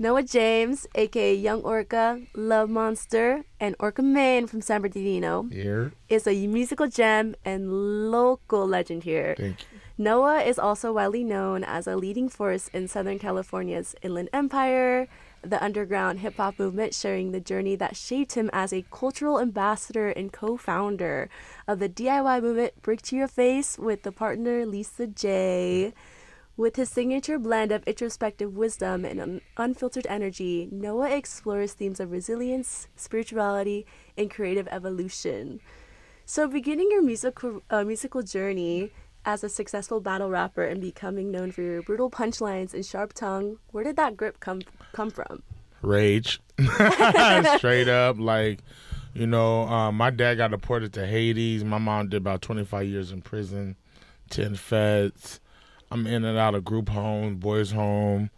Noa James, aka Young Orca, Love Monster, and Orca Mane from San Bernardino, Here. is a musical gem and local legend here. Thank you. Noah is also widely known as a leading force in Southern California's Inland Empire, the underground hip-hop movement, sharing the journey that shaped him as a cultural ambassador and co-founder of the DIY movement Brick to Your Face with the partner Lisa J. With his signature blend of introspective wisdom and unfiltered energy, Noah explores themes of resilience, spirituality, and creative evolution. So beginning your musical journey as a successful battle rapper and becoming known for your brutal punchlines and sharp tongue, where did that grip come from? Rage. Straight up. Like, my dad got deported to Haiti. My mom did about 25 years in prison, 10 feds. I'm in and out of group homes, boys' home,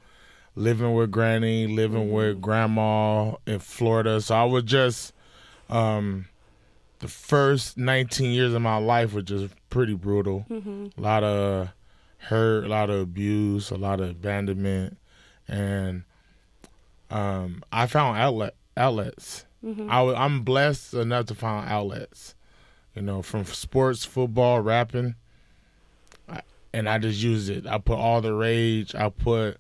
living with granny, living with grandma in Florida. So I was just, the first 19 years of my life was just pretty brutal. A lot of hurt, a lot of abuse, a lot of abandonment. And I found outlets. I'm blessed enough to find outlets, from sports, football, rapping. And I just use it. I put all the rage. I put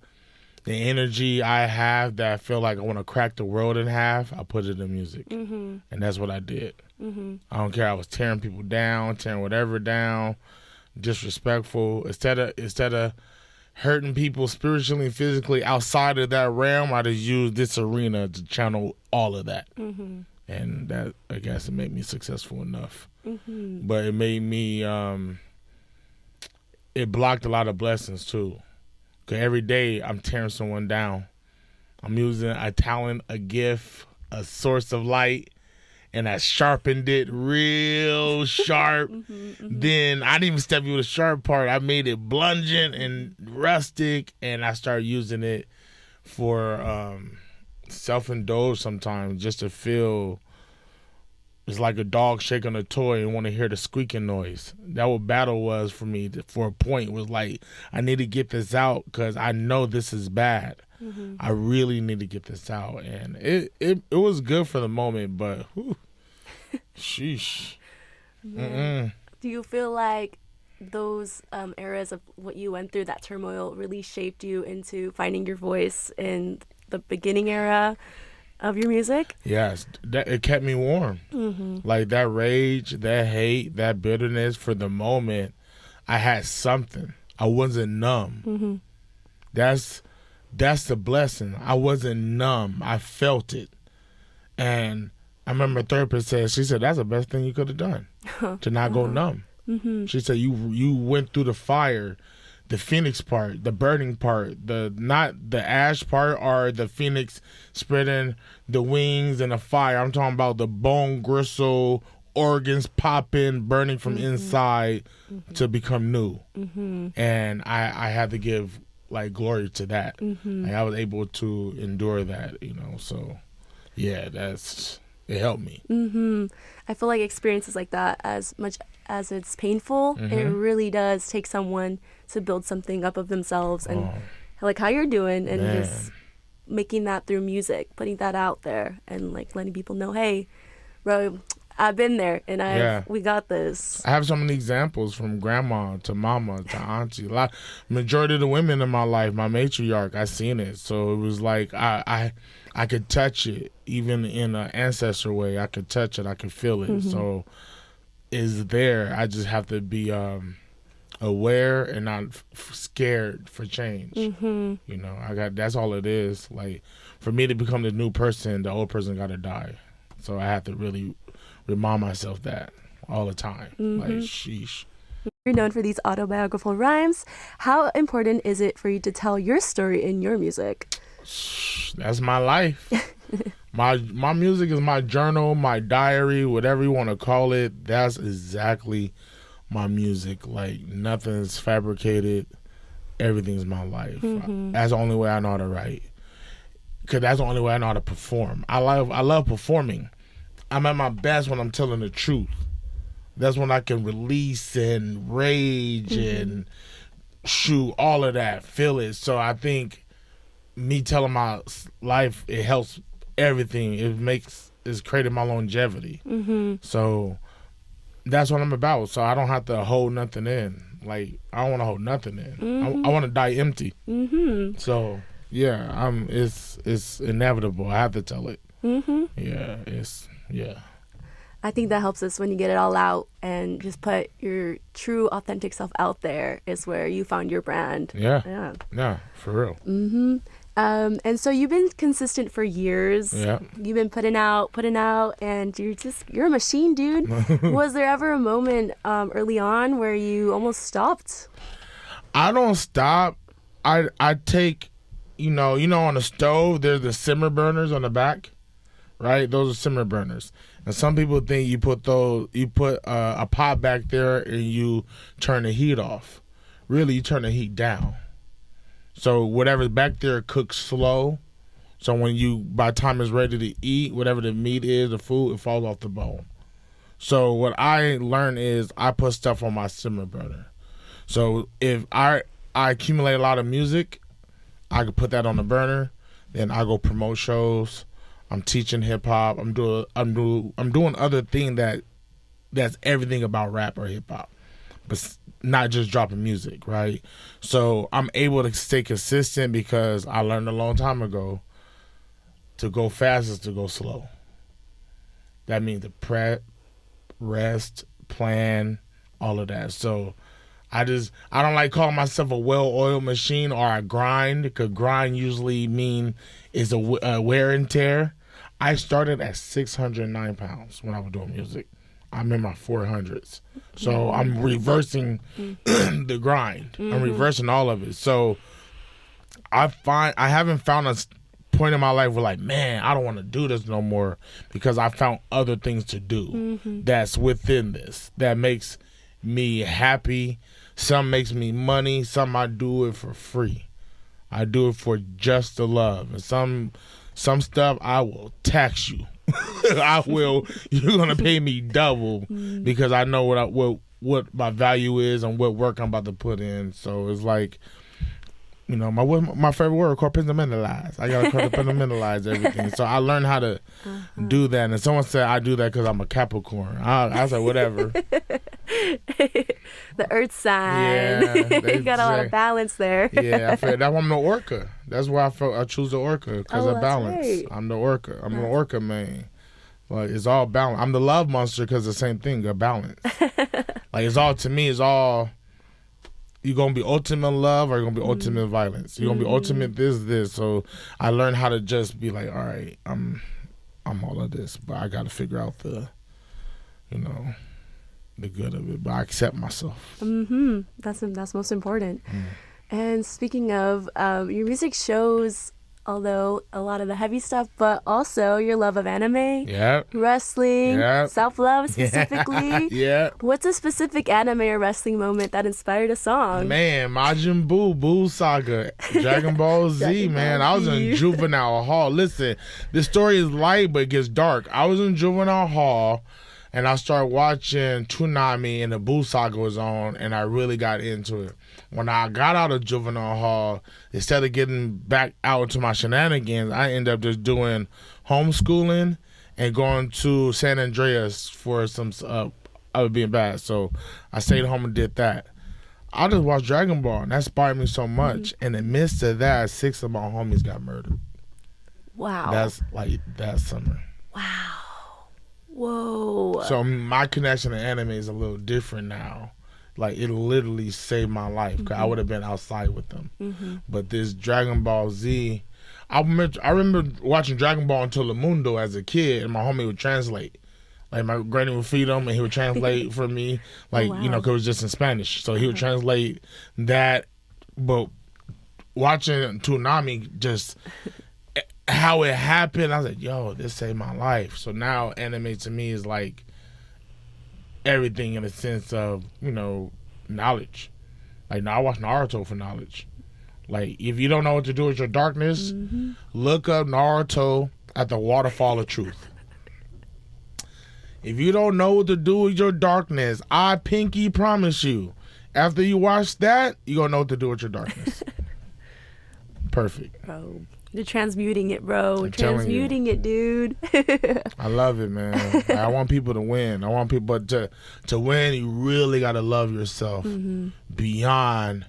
the energy I have that I feel like I want to crack the world in half. I put it in music. And that's what I did. I don't care. I was tearing people down, tearing whatever down, disrespectful. Instead of hurting people spiritually and physically outside of that realm, I just used this arena to channel all of that. And that, I guess, it made me successful enough. But it made me... it blocked a lot of blessings too. Because every day I'm tearing someone down. I'm using a talent, a gift, a source of light, and I sharpened it real sharp. Then I didn't even step you with the sharp part. I made it blungent and rustic, and I started using it for self-indulge sometimes, just to feel... It's like a dog shaking a toy and want to hear the squeaking noise. That what battle was for me. For a point, was like, I need to get this out because I know this is bad. I really need to get this out, and it was good for the moment, but whew, sheesh. Do you feel like those eras of what you went through, that turmoil, really shaped you into finding your voice in the beginning era of your music? Yes, it kept me warm. Like that rage, that hate, that bitterness, for the moment, I had something. I wasn't numb. That's the blessing. I wasn't numb. I felt it. And I remember a therapist she said, that's the best thing you could have done, to not go numb. She said, you went through the fire, the phoenix part, the burning part, not the ash part or the phoenix spreading the wings and the fire. I'm talking about the bone gristle, organs popping, burning from inside to become new. And I had to give glory to that. I was able to endure that, so yeah, it helped me. I feel like experiences like that, as much as it's painful, it really does take someone to build something up of themselves, and like how you're doing, and just making that through music, putting that out there, and letting people know, hey, bro, I've been there, and we got this. I have so many examples, from grandma to mama to auntie. Majority of the women in my life, my matriarch, I seen it. So it was like I could touch it, even in an ancestor way. I could touch it, I could feel it. So it's there. I just have to be aware and not scared for change. That's all it is. Like, for me to become the new person, the old person got to die. So I have to really remind myself that all the time. Like, sheesh. You're known for these autobiographical rhymes. How important is it for you to tell your story in your music? That's my life. My music is my journal, my diary, whatever you want to call it. That's exactly my music. Like, nothing's fabricated. Everything's my life. That's the only way I know how to write. Because that's the only way I know how to perform. I love performing. I'm at my best when I'm telling the truth. That's when I can release and rage and shoot all of that, feel it. So I think me telling my life, it helps everything. It's created my longevity. So that's what I'm about. So I don't have to hold nothing in. Like, I don't want to hold nothing in. I want to die empty. So yeah, it's inevitable. I have to tell it. Yeah. I think that helps us when you get it all out and just put your true, authentic self out there is where you found your brand. Yeah, for real. And so you've been consistent for years. Yeah. You've been putting out, and you're a machine, dude. Was there ever a moment early on where you almost stopped? I don't stop. I take, on the stove, there's the simmer burners on the back, right? Those are simmer burners. And some people think you put a pot back there and you turn the heat off. Really, you turn the heat down. So whatever's back there cooks slow. So by the time it's ready to eat, whatever the meat is, the food, it falls off the bone. So what I learned is I put stuff on my simmer burner. So if I accumulate a lot of music, I could put that on the burner. Then I go promote shows. I'm teaching hip hop. I'm doing other thing that's everything about rap or hip hop, but not just dropping music, right? So I'm able to stay consistent because I learned a long time ago to go fast is to go slow. That means to prep, rest, plan, all of that. So I don't like calling myself a well-oiled machine or a grind, because grind usually mean is a wear and tear. I started at 609 pounds when I was doing music. I'm in my 400s. So I'm reversing the grind. I'm reversing all of it. So I haven't found a point in my life where, like, man, I don't want to do this no more, because I found other things to do that's within this that makes me happy. Some makes me money. Some I do it for free. I do it for just the love. And some stuff I will tax you. I will. You're gonna pay me double because I know what my value is and what work I'm about to put in. So it's like, my favorite word, compartmentalize. I gotta compartmentalize everything. So I learned how to do that. And someone said I do that because I'm a Capricorn. I said whatever. The earth sign. Yeah, you got a lot of balance there. Yeah, I feel that's why I'm the orca. That's why I choose the orca, because of balance. Right. I'm the orca. I'm an orca man. Like, it's all balance. I'm the love monster because the same thing, a balance. Like, it's all, to me, it's all, you're going to be ultimate love or you're going to be ultimate violence. You're going to be ultimate this. So I learned how to just be like, all right, I'm all of this, but I got to figure out the good of it. But I accept myself. That's most important. And speaking of, your music shows, although a lot of the heavy stuff, but also your love of anime, wrestling, self-love specifically. What's a specific anime or wrestling moment that inspired a song? Man, Majin Buu, Buu Saga, Dragon Ball Z, man. I was in juvenile hall. Listen, this story is light, but it gets dark. I was in juvenile hall, and I started watching Toonami, and the Buu Saga was on, and I really got into it. When I got out of juvenile hall, instead of getting back out into my shenanigans, I ended up just doing homeschooling and going to San Andreas for some I was being bad. So I stayed home and did that. I just watched Dragon Ball, and that inspired me so much. In the midst of that, 6 of my homies got murdered. Wow. That's like that summer. Wow. Whoa. So my connection to anime is a little different now. Like, it literally saved my life, because I would have been outside with them. But this Dragon Ball Z, I remember watching Dragon Ball until the Mundo as a kid, and my homie would translate. Like, my granny would feed him, and he would translate for me, like, because it was just in Spanish. So he would translate that. But watching Toonami, just how it happened, I was like, yo, this saved my life. So now anime to me is like everything in a sense of, knowledge. Like, now I watch Naruto for knowledge. Like, if you don't know what to do with your darkness, look up Naruto at the Waterfall of Truth. If you don't know what to do with your darkness, I pinky promise you, after you watch that, you're going to know what to do with your darkness. perfect. Bro, you're transmuting it, bro. I'm telling you. Transmuting it, dude. I love it, man. I want people to win. I want people to win. You really got to love yourself beyond.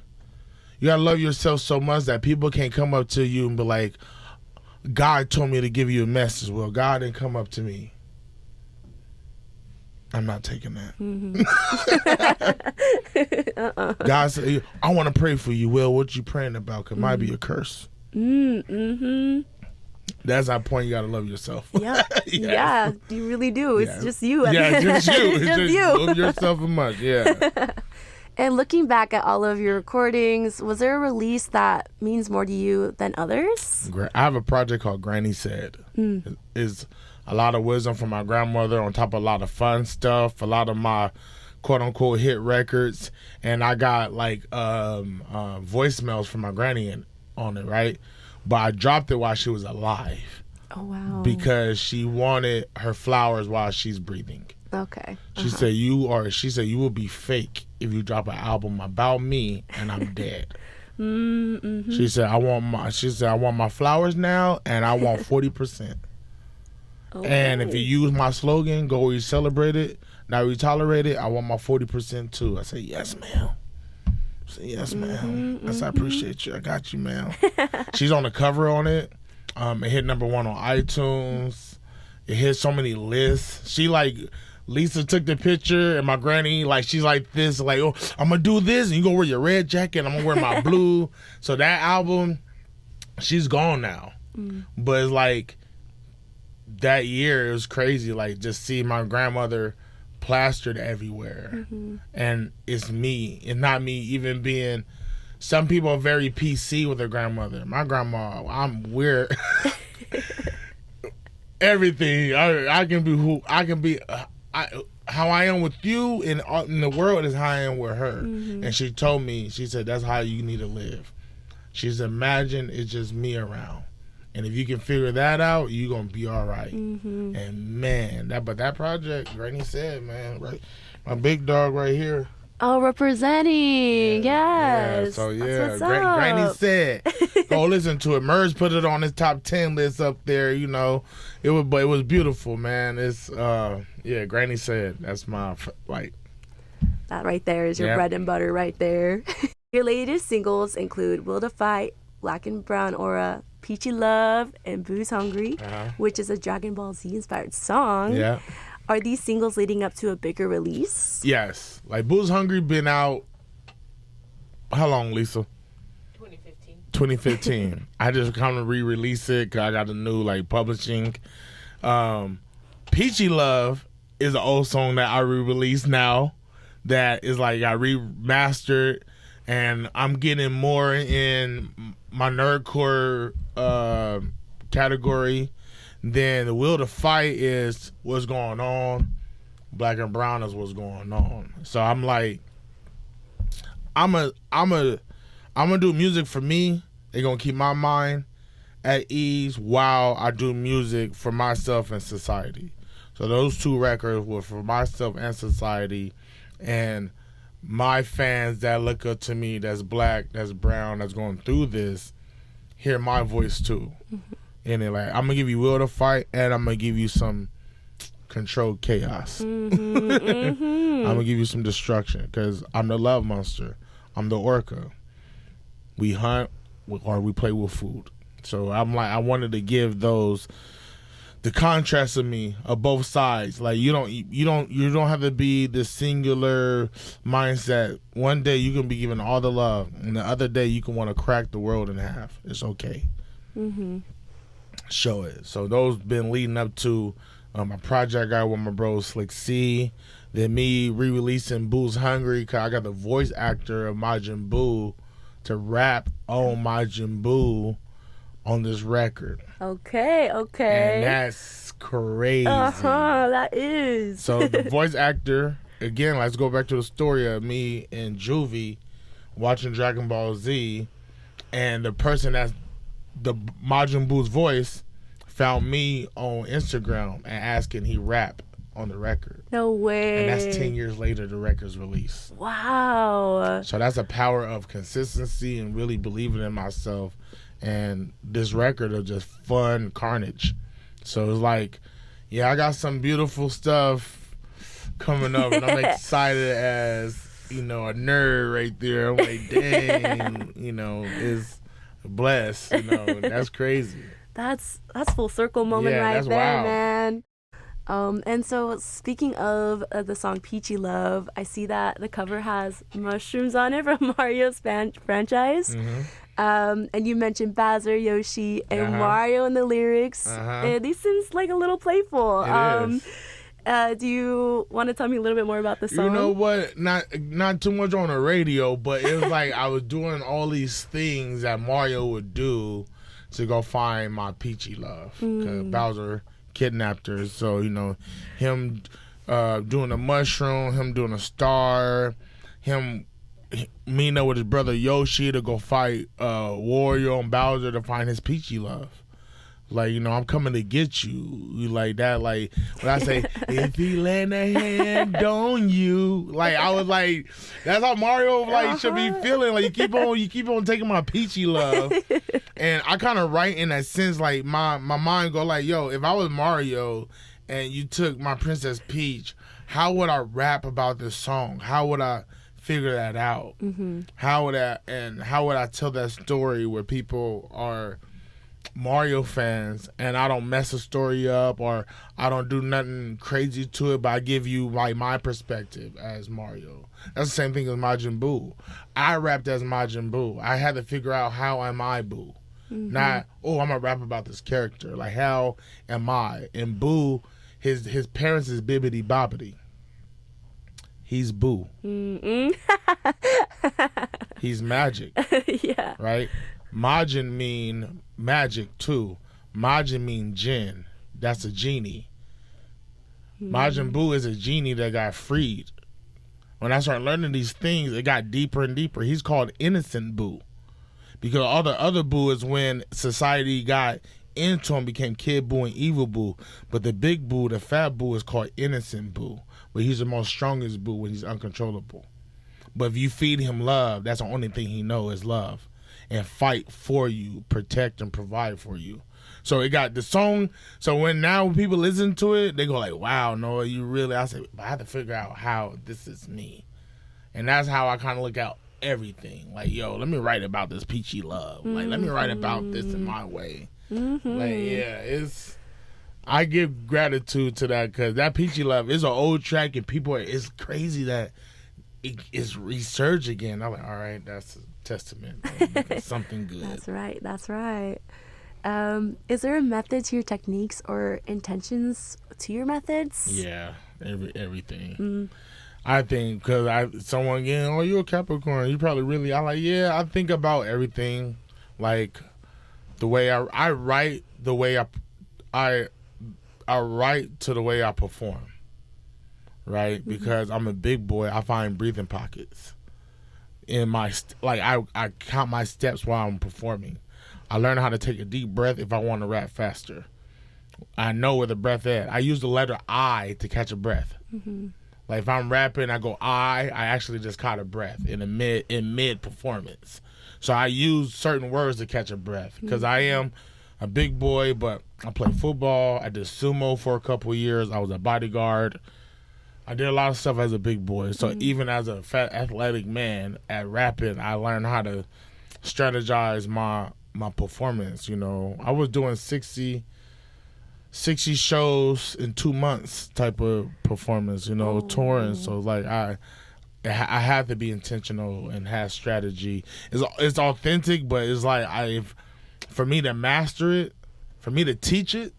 You got to love yourself so much that people can't come up to you and be like, God told me to give you a message. Well, God didn't come up to me. I'm not taking that. God said, I want to pray for you. Well, what you praying about? Cause it might be a curse. That's that point. You got to love yourself. Yeah. Yeah, you really do. It's just you. Yeah, just you. It's just you. Love yourself a much. Yeah. And looking back at all of your recordings, was there a release that means more to you than others? I have a project called Granny Said. It's a lot of wisdom from my grandmother on top of a lot of fun stuff, a lot of my quote-unquote hit records. And I got like voicemails from my granny on it, right? But I dropped it while she was alive. Oh, wow. Because she wanted her flowers while she's breathing. Okay. She said you will be fake if you drop an album about me and I'm dead. She said I want my flowers now and I want 40%. Okay. And if you use my slogan, go where you celebrate it, now you tolerate it, I want my 40% too. I said, yes, ma'am. I said, yes, ma'am. I said, I appreciate you. I got you, ma'am. She's on the cover on it. It hit #1 on iTunes. It hit so many lists. She like Lisa took the picture and my granny, like, she's like this, like, oh, I'm going to do this, and you going to wear your red jacket, I'm going to wear my blue. So that album, she's gone now. But it's like, that year, it was crazy, like, just see my grandmother plastered everywhere. And it's me. It's not me even being, some people are very PC with their grandmother. My grandma, I'm weird. Everything. I can be who, I can be... how I am with you in the world is how I am with her. And she told me, she said, that's how you need to live. She said, imagine it's just me around. And if you can figure that out, you're going to be all right. And man, that project, Granny Said, man, right, my big dog right here. Oh, representing. Yes. Yeah, so yeah, Granny Said. Go listen to it. Merge put it on his top 10 list up there, you know. It was beautiful, man. It's Granny Said. That's my like. That right there is your bread and butter right there. Your latest singles include Will to Fight, Black and Brown Aura, Peachy Love, and Boo's Hungry, which is a Dragon Ball Z inspired song. Yeah. Are these singles leading up to a bigger release? Yes. Like, Boo's Hungry been out, how long, Lisa? 2015. I just kind of re-release it because I got a new, like, publishing. Peachy Love is an old song that I re-released now that is, like, I remastered, and I'm getting more in my nerdcore category. Then the Will to Fight is what's going on. Black and Brown is what's going on. So I'm like, I'm gonna do music for me. They're gonna keep my mind at ease while I do music for myself and society. So those two records were for myself and society, and my fans that look up to me, that's black, that's brown, that's going through this, hear my voice too. And they're like, I'm going to give you Will to Fight, and I'm going to give you some controlled chaos. I'm going to give you some destruction, because I'm the love monster. I'm the orca. We hunt or we play with food. So I'm like, I wanted to give those, the contrast of me, of both sides. Like, you don't have to be this singular mindset. One day you can be given all the love, and the other day you can want to crack the world in half. It's okay. Show it. So those been leading up to a project I got with my bro Slick C. Then me re-releasing Boo's Hungry, because I got the voice actor of Majin Buu to rap on Majin Buu on this record. Okay. And that's crazy. That is. So the voice actor, again, let's go back to the story of me and Juvie watching Dragon Ball Z, and the person that's the Majin Buu's voice found me on Instagram and asking he rap on the record. No way. And that's 10 years later the record's released. Wow. So that's the power of consistency and really believing in myself and this record of just fun carnage. So it's like, yeah, I got some beautiful stuff coming up, and I'm excited as, you know, a nerd right there. I'm like, dang, you know, is blessed, you know, that's crazy. That's full circle moment right there, wild. man. And so speaking of the song Peachy Love, I see that the cover has mushrooms on it from Mario's franchise. And you mentioned Bowser, Yoshi, and Mario in the lyrics. And these seems like a little playful. It is. Do you want to tell me a little bit more about the song? You know what? Not too much on the radio, but it was like I was doing all these things that Mario would do to go find my Peachy love. Because Bowser kidnapped her. So, you know, him doing a mushroom, him doing a star, him meeting up with his brother Yoshi to go fight Wario and Bowser to find his Peachy love. Like, you know, I'm coming to get you. You like that, like when I say, if he lend a hand on you. Like, I was like, that's how Mario like should be feeling. Like, you keep on taking my Peachy love. And I kind of write in that sense, like my mind go like, yo, if I was Mario and you took my Princess Peach, how would I rap about this song? How would I figure that out? How would I tell that story where people are Mario fans and I don't mess a story up or I don't do nothing crazy to it, but I give you like my perspective as Mario. That's the same thing as Majin Buu. I rapped as Majin Buu. I had to figure out how am I Buu. Not, oh, I'm gonna rap about this character. Like, how am I? And Buu, his parents is Bibbidi Bobbidi. He's Buu. He's magic. Yeah. Right? Majin mean magic too. Majin mean jinn. That's a genie. Majin Buu is a genie that got freed. When I started learning these things, it got deeper and deeper. He's called innocent Buu. Because all the other Buu is when society got into him, became Kid Buu and Evil Buu. But the big Buu, the fat Buu, is called innocent Buu. But he's the most strongest Buu when he's uncontrollable. But if you feed him love, that's the only thing he knows is love. And fight for you, protect and provide for you. So it got the song. So when people listen to it, they go like, wow, Noah, you really, I say, I have to figure out how this is me. And that's how I kind of look at everything. Like, yo, let me write about this Peachy love. Like, let me write about this in my way. Like, yeah, I give gratitude to that because that Peachy love is an old track and it's crazy that it's resurged again. I'm like, all right, that's a testament. Something good. That's right. Is there a method to your techniques or intentions to your methods? Yeah, everything. I think because someone again, oh, you're a Capricorn. You probably really. I like, yeah. I think about everything, like the way I write, the way I write to the way I perform. Right, because I'm a big boy. I find breathing pockets in my I count my steps while I'm performing. I learn how to take a deep breath if I want to rap faster. I know where the breath is. I use the letter I to catch a breath. Like if I'm rapping, I go I actually just caught a breath in mid performance. So I use certain words to catch a breath because I am a big boy, but I play football. I did sumo for a couple of years. I was a bodyguard. I did a lot of stuff as a big boy. So even as a fat athletic man at rapping, I learned how to strategize my performance. You know, I was doing 60 shows in 2 months type of performance, you know, touring. So like I have to be intentional and have strategy. It's authentic, but it's like for me to master it, for me to teach it,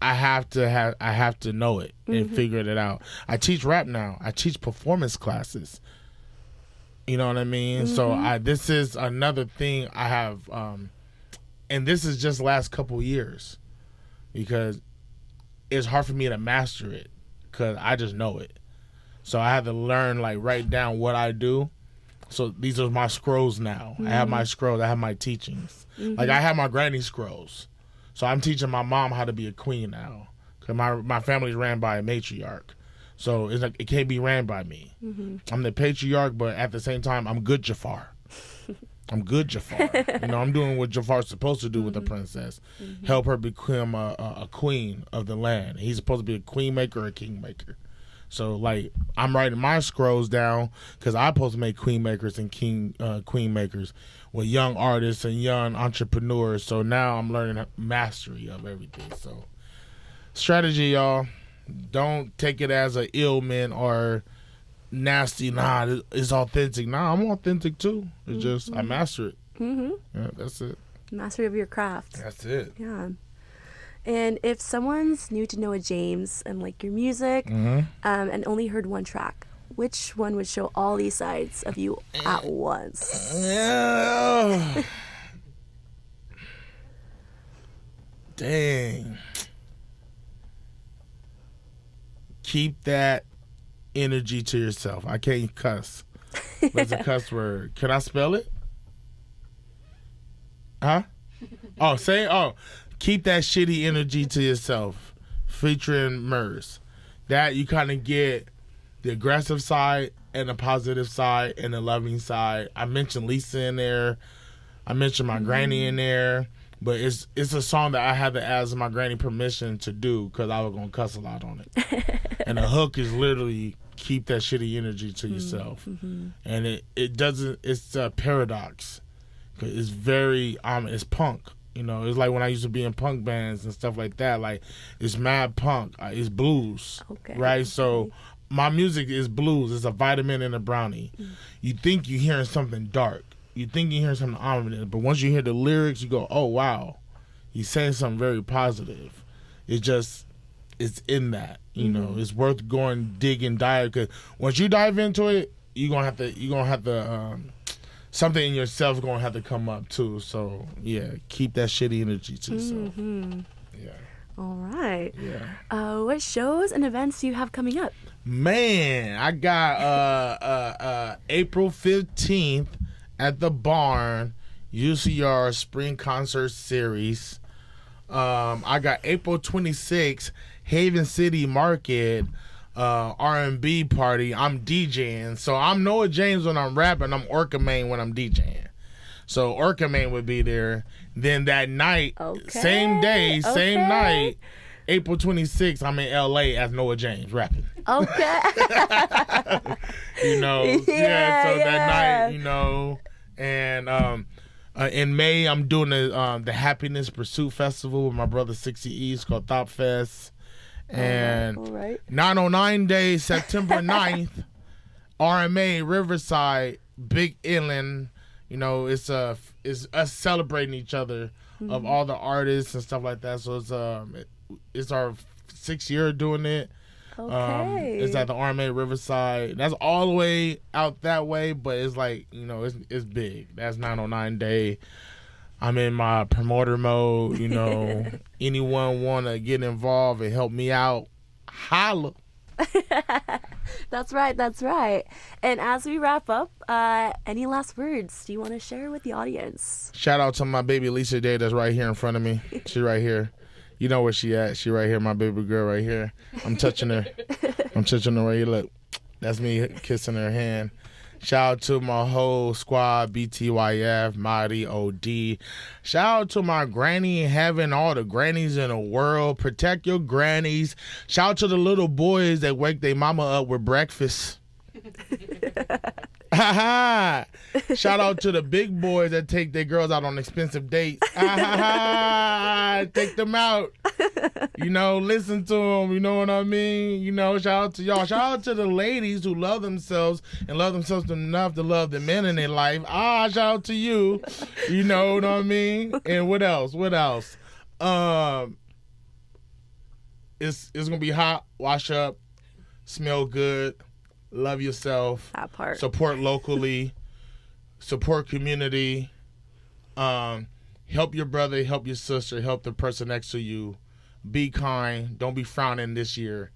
I have to know it and figure it out. I teach rap now. I teach performance classes. You know what I mean? So this is another thing I have, and this is just last couple years because it's hard for me to master it because I just know it. So I had to learn, like, write down what I do. So these are my scrolls now. I have my scrolls. I have my teachings. Like I have my granny scrolls. So I'm teaching my mom how to be a queen now. Because my family's ran by a matriarch. So it's like, it can't be ran by me. I'm the patriarch, but at the same time, I'm good Jafar. I'm good, Jafar. I'm doing what Jafar's supposed to do with the princess. Help her become a queen of the land. He's supposed to be a queen maker or a king maker. So, like, I'm writing my scrolls down because I'm supposed to make queen makers and queen makers with young artists and young entrepreneurs. So now I'm learning mastery of everything. So, strategy, y'all. Don't take it as an ailment or nasty. Nah, it's authentic. Nah, I'm authentic too. It's just I master it. Yeah, that's it. Mastery of your craft. That's it. Yeah. And if someone's new to Noa James and like your music, and only heard one track, which one would show all these sides of you at once? Dang. Keep that energy to yourself. I can't cuss. What's a cuss word? Can I spell it? Huh? Keep that shitty energy to yourself. Featuring Murs. That you kind of get the aggressive side and the positive side and the loving side. I mentioned Lisa in there. I mentioned my granny in there. But it's a song that I had to ask my granny permission to do because I was going to cuss a lot on it. And the hook is literally keep that shitty energy to yourself. And it doesn't, it's a paradox. Cause it's very, it's punk. It's like when I used to be in punk bands and stuff like that. Like, it's mad punk. It's blues. Okay. Right? So my music is blues. It's a vitamin and a brownie. You think you're hearing something dark. You think you hear something ominous, but once you hear the lyrics, you go, oh, wow. He's saying something very positive. It's in that, It's worth going, dig and dive, because once you dive into it, you're going to have to, something in yourself going to have to come up, too. So, yeah, keep that shitty energy to yourself. Yeah. All right. Yeah. What shows and events do you have coming up? Man, I got April 15th. At the Barn, UCR Spring Concert Series. I got April 26th, Haven City Market, R&B party. I'm DJing. So I'm Noa James when I'm rapping. I'm Orca Mane when I'm DJing. So Orca Mane would be there. Then that night, same day, same night, April 26th, I'm in LA as Noa James rapping. Okay. That night, and in May, I'm doing the Happiness Pursuit Festival with my brother 60 East called Thop Fest. And 909 Day, September 9th, RMA, Riverside, Big Inland. It's us celebrating each other of all the artists and stuff like that. So it's our 6th year doing it. Okay. It's at the RMA Riverside. That's all the way out that way, but it's like, it's big. That's 909 Day. I'm in my promoter mode, Anyone want to get involved and help me out, holla. That's right. And as we wrap up, any last words do you want to share with the audience? Shout out to my baby Lisa Day that's right here in front of me. She's right here. You know where she at. She right here, my baby girl right here. I'm touching her. Right here. Look, that's me kissing her hand. Shout out to my whole squad, BTYF, Mighty OD. Shout out to my granny in heaven, all the grannies in the world. Protect your grannies. Shout out to the little boys that wake their mama up with breakfast. Shout out to the big boys that take their girls out on expensive dates. Take them out. Listen to them. You know what I mean? Shout out to y'all. Shout out to the ladies who love themselves and love themselves enough to love the men in their life. Shout out to you. You know what I mean? And what else? It's gonna be hot. Wash up. Smell good. Love yourself. That part. Support locally. Support community. Help your brother. Help your sister. Help the person next to you. Be kind. Don't be frowning this year.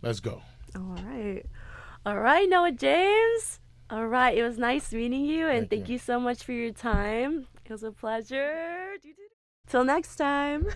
Let's go. All right, Noa James. All right. It was nice meeting you, and thank you so much for your time. It was a pleasure. Till next time.